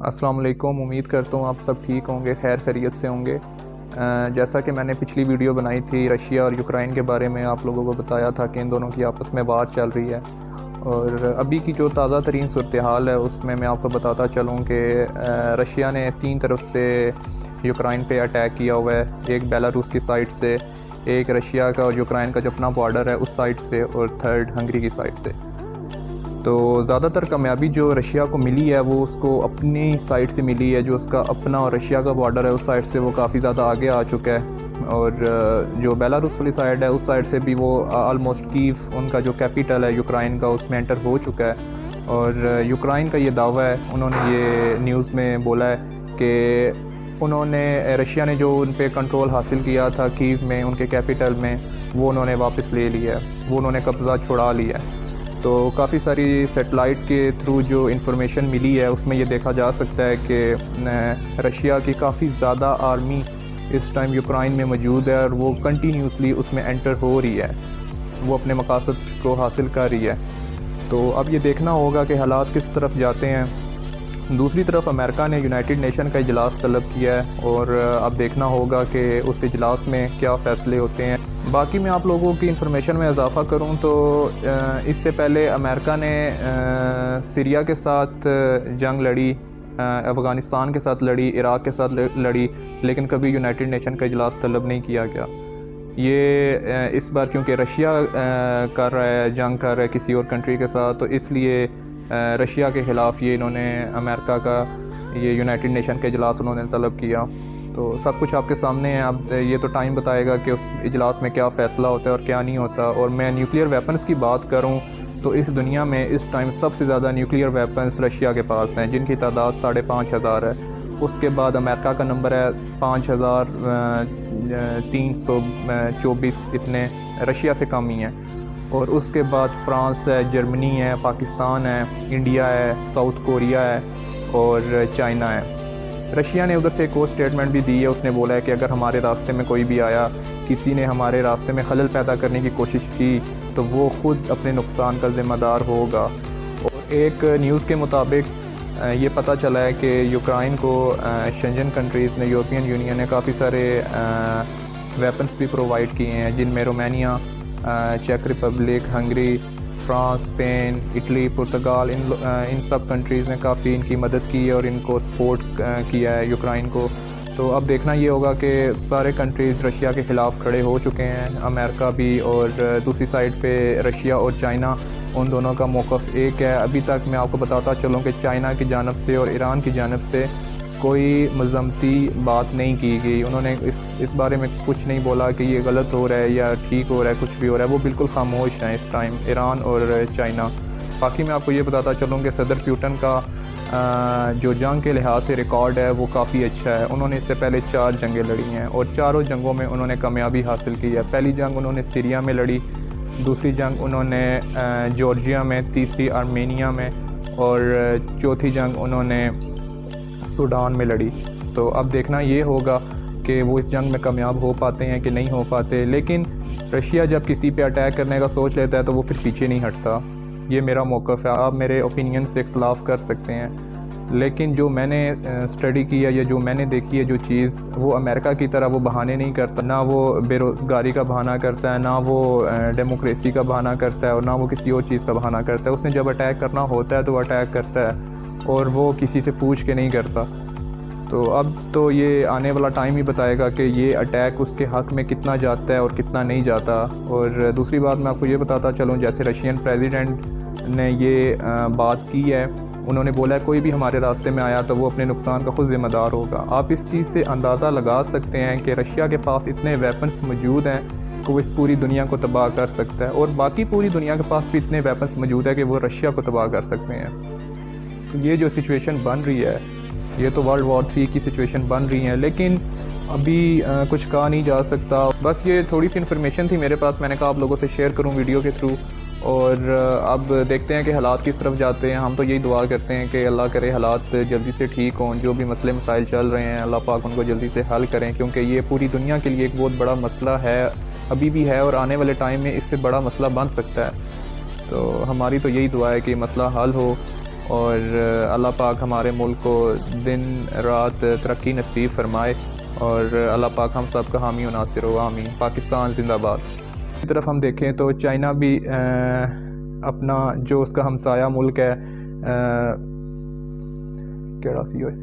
السلام علیکم، امید کرتا ہوں آپ سب ٹھیک ہوں گے، خیر خیریت سے ہوں گے۔ جیسا کہ میں نے پچھلی ویڈیو بنائی تھی رشیا اور یوکرائن کے بارے میں، آپ لوگوں کو بتایا تھا کہ ان دونوں کی آپس میں بات چل رہی ہے، اور ابھی کی جو تازہ ترین صورتحال ہے اس میں آپ کو بتاتا چلوں کہ رشیا نے 3 طرف سے یوکرائن پہ اٹیک کیا ہوا ہے، ایک بیلاروس کی سائڈ سے، ایک رشیا کا اور یوکرائن کا جو اپنا بارڈر ہے اس سائڈ سے، اور تھرڈ ہنگری کی سائڈ سے۔ تو زیادہ تر کامیابی جو رشیا کو ملی ہے وہ اس کو اپنی سائڈ سے ملی ہے، جو اس کا اپنا اور رشیا کا بارڈر ہے اس سائڈ سے وہ کافی زیادہ آگے آ چکا ہے، اور جو بیلاروس والی سائڈ ہے اس سائڈ سے بھی وہ آلموسٹ کیف، ان کا جو کیپیٹل ہے یوکرائن کا، اس میں انٹر ہو چکا ہے۔ اور یوکرائن کا یہ دعویٰ ہے، انہوں نے یہ نیوز میں بولا ہے کہ انہوں نے رشیا نے جو ان پہ کنٹرول حاصل کیا تھا کیف میں، ان کے کیپیٹل میں، وہ انہوں نے واپس لے لیا ہے، وہ انہوں نے قبضہ چھڑا لیا ہے۔ تو کافی ساری سیٹلائٹ کے تھرو جو انفارمیشن ملی ہے اس میں یہ دیکھا جا سکتا ہے کہ رشیا کی کافی زیادہ آرمی اس ٹائم یوکرائن میں موجود ہے، اور وہ کنٹینیوسلی اس میں انٹر ہو رہی ہے، وہ اپنے مقاصد کو حاصل کر رہی ہے۔ تو اب یہ دیکھنا ہوگا کہ حالات کس طرف جاتے ہیں۔ دوسری طرف امریکہ نے یونائٹڈ نیشن کا اجلاس طلب کیا ہے، اور اب دیکھنا ہوگا کہ اس اجلاس میں کیا فیصلے ہوتے ہیں۔ باقی میں آپ لوگوں کی انفارمیشن میں اضافہ کروں تو اس سے پہلے امریکہ نے سیریا کے ساتھ جنگ لڑی، افغانستان کے ساتھ لڑی، عراق کے ساتھ لڑی، لیکن کبھی یونائٹڈ نیشن کا اجلاس طلب نہیں کیا گیا۔ یہ اس بار کیونکہ رشیا کر رہا ہے، جنگ کر رہا ہے کسی اور کنٹری کے ساتھ، تو اس لیے رشیا کے خلاف یہ انہوں نے امریکہ کا یہ یونائٹڈ نیشن کا اجلاس انہوں نے طلب کیا۔ تو سب کچھ آپ کے سامنے ہے، اب یہ تو ٹائم بتائے گا کہ اس اجلاس میں کیا فیصلہ ہوتا ہے اور کیا نہیں ہوتا۔ اور میں نیوکلیئر ویپنز کی بات کروں تو اس دنیا میں اس ٹائم سب سے زیادہ نیوکلیئر ویپنز رشیا کے پاس ہیں، جن کی تعداد 5,500 ہے۔ اس کے بعد امریکہ کا نمبر ہے 5,324، اتنے رشیا سے کم ہی ہیں۔ اور اس کے بعد فرانس ہے، جرمنی ہے، پاکستان ہے، انڈیا ہے، ساؤتھ کوریا ہے اور چائنا ہے۔ رشیا نے ادھر سے ایک اور سٹیٹمنٹ بھی دی ہے، اس نے بولا ہے کہ اگر ہمارے راستے میں کوئی بھی آیا، کسی نے ہمارے راستے میں خلل پیدا کرنے کی کوشش کی تو وہ خود اپنے نقصان کا ذمہ دار ہوگا۔ اور ایک نیوز کے مطابق یہ پتہ چلا ہے کہ یوکرائن کو شنجن کنٹریز نے، یورپین یونین نے کافی سارے ویپنز بھی پرووائڈ کیے ہیں، جن میں رومانیہ، چیک Republic, Hungary, France, Spain, Italy, Portugal, ان سب کنٹریز نے کافی ان کی مدد کی اور ان کو سپورٹ کیا ہے یوکرائن کو۔ تو اب دیکھنا یہ ہوگا کہ سارے کنٹریز رشیا کے خلاف کھڑے ہو چکے ہیں، امریکہ بھی، اور دوسری سائڈ پہ رشیا اور چائنا، ان دونوں کا موقف ایک ہے۔ ابھی تک میں آپ کو بتاتا چلوں کہ چائنا کی جانب سے اور ایران کی جانب سے کوئی مذمتی بات نہیں کی گئی، انہوں نے اس بارے میں کچھ نہیں بولا کہ یہ غلط ہو رہا ہے یا ٹھیک ہو رہا ہے، کچھ بھی ہو رہا ہے، وہ بالکل خاموش ہیں اس ٹائم، ایران اور چائنا۔ باقی میں آپ کو یہ بتاتا چلوں کہ صدر پیوٹن کا جو جنگ کے لحاظ سے ریکارڈ ہے وہ کافی اچھا ہے۔ انہوں نے اس سے پہلے 4 جنگیں لڑی ہیں، اور چاروں جنگوں میں انہوں نے کامیابی حاصل کی ہے۔ پہلی جنگ انہوں نے سیریا میں لڑی، دوسری جنگ انہوں نے جارجیا میں، تیسری آرمینیا میں، اور چوتھی جنگ انہوں نے سوڈان میں لڑی۔ تو اب دیکھنا یہ ہوگا کہ وہ اس جنگ میں کامیاب ہو پاتے ہیں کہ نہیں ہو پاتے، لیکن رشیا جب کسی پہ اٹیک کرنے کا سوچ لیتا ہے تو وہ پھر پیچھے نہیں ہٹتا۔ یہ میرا موقف ہے، آپ میرے اوپینین سے اختلاف کر سکتے ہیں، لیکن جو میں نے اسٹڈی کیا یا جو میں نے دیکھی ہے جو چیز، وہ امریکہ کی طرح وہ بہانے نہیں کرتا، نہ وہ بے روزگاری کا بہانہ کرتا ہے، نہ وہ ڈیموکریسی کا بہانہ کرتا ہے، اور نہ وہ کسی اور چیز کا بہانہ کرتا ہے۔ اس نے جب اٹیک کرنا ہوتا ہے تو وہ اٹیک کرتا ہے، اور وہ کسی سے پوچھ کے نہیں کرتا۔ تو اب تو یہ آنے والا ٹائم ہی بتائے گا کہ یہ اٹیک اس کے حق میں کتنا جاتا ہے اور کتنا نہیں جاتا۔ اور دوسری بات میں آپ کو یہ بتاتا چلوں، جیسے رشین پریزیڈنٹ نے یہ بات کی ہے، انہوں نے بولا ہے کوئی بھی ہمارے راستے میں آیا تو وہ اپنے نقصان کا خود ذمہ دار ہوگا۔ آپ اس چیز سے اندازہ لگا سکتے ہیں کہ رشیا کے پاس اتنے ویپنز موجود ہیں کہ وہ اس پوری دنیا کو تباہ کر سکتا ہے، اور باقی پوری دنیا کے پاس بھی اتنے ویپنز موجود ہیں کہ وہ رشیا کو تباہ کر سکتے ہیں۔ تو یہ جو سچویشن بن رہی ہے، یہ تو ورلڈ وار 3 کی سچویشن بن رہی ہیں، لیکن ابھی کچھ کہا نہیں جا سکتا۔ بس یہ تھوڑی سی انفارمیشن تھی میرے پاس، میں نے کہا آپ لوگوں سے شیئر کروں ویڈیو کے تھرو، اور اب دیکھتے ہیں کہ حالات کس طرف جاتے ہیں۔ ہم تو یہی دعا کرتے ہیں کہ اللہ کرے حالات جلدی سے ٹھیک ہوں، جو بھی مسئلے مسائل چل رہے ہیں اللہ پاک ان کو جلدی سے حل کریں، کیونکہ یہ پوری دنیا کے لیے ایک بہت بڑا مسئلہ ہے، ابھی بھی ہے، اور آنے والے ٹائم میں اس سے بڑا مسئلہ بن سکتا ہے۔ تو ہماری تو یہی دعا ہے کہ مسئلہ حل ہو، اور اللہ پاک ہمارے ملک کو دن رات ترقی نصیب فرمائے، اور اللہ پاک ہم سب کا حامی و ناصر ہو، آمین۔ پاکستان زندہ باد۔ کی طرف ہم دیکھیں تو چائنا بھی اپنا جو اس کا ہمسایہ ملک ہے کیڑا سی ہوئے